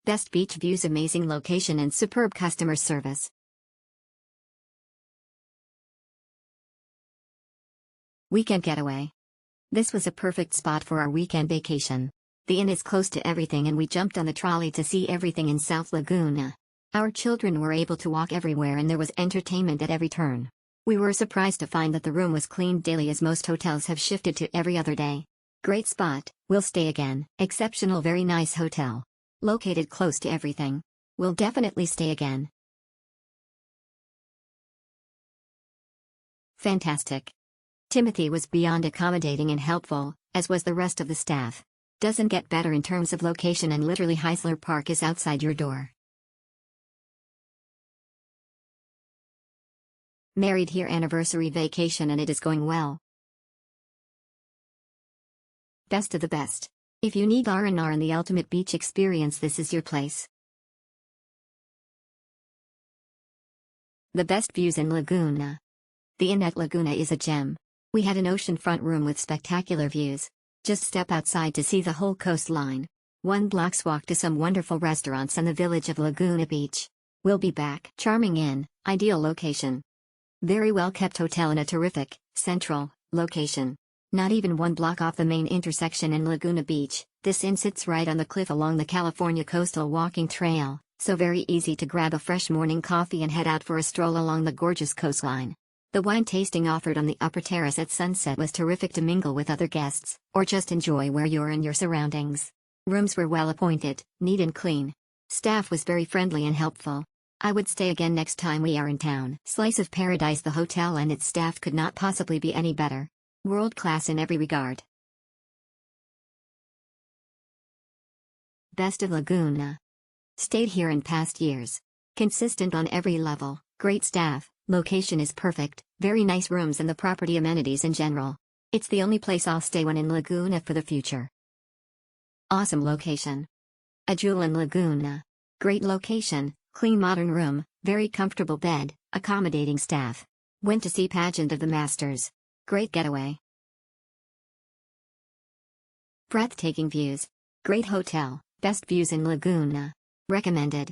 Best beach views, amazing location and superb customer service. Weekend getaway. This was a perfect spot for our weekend vacation. The inn is close to everything and we jumped on the trolley to see everything in South Laguna. Our children were able to walk everywhere and there was entertainment at every turn. We were surprised to find that the room was cleaned daily as most hotels have shifted to every other day. Great spot, we'll stay again. Exceptional, very nice hotel. Located close to everything. We'll definitely stay again. Fantastic. Timothy was beyond accommodating and helpful, as was the rest of the staff. Doesn't get better in terms of location and literally Heisler Park is outside your door. Married here anniversary vacation and it is going well. Best of the best. If you need R&R and the ultimate beach experience, this is your place. The best views in Laguna. The inn at Laguna is a gem. We had an oceanfront room with spectacular views. Just step outside to see the whole coastline. 1 block's walk to some wonderful restaurants and the village of Laguna Beach. We'll be back. Charming inn, ideal location. Very well kept hotel in a terrific, central, location. Not even 1 block off the main intersection in Laguna Beach, this inn sits right on the cliff along the California coastal walking trail, so very easy to grab a fresh morning coffee and head out for a stroll along the gorgeous coastline. The wine tasting offered on the upper terrace at sunset was terrific to mingle with other guests, or just enjoy where you're in your surroundings. Rooms were well appointed, neat and clean. Staff was very friendly and helpful. I would stay again next time we are in town. Slice of paradise, the hotel and its staff could not possibly be any better. World class in every regard. Best of Laguna. Stayed here in past years. Consistent on every level, great staff. Location is perfect, very nice rooms and the property amenities in general. It's the only place I'll stay when in Laguna for the future. Awesome location. A jewel in Laguna. Great location, clean modern room, very comfortable bed, accommodating staff. Went to see Pageant of the Masters. Great getaway. Breathtaking views. Great hotel, best views in Laguna. Recommended.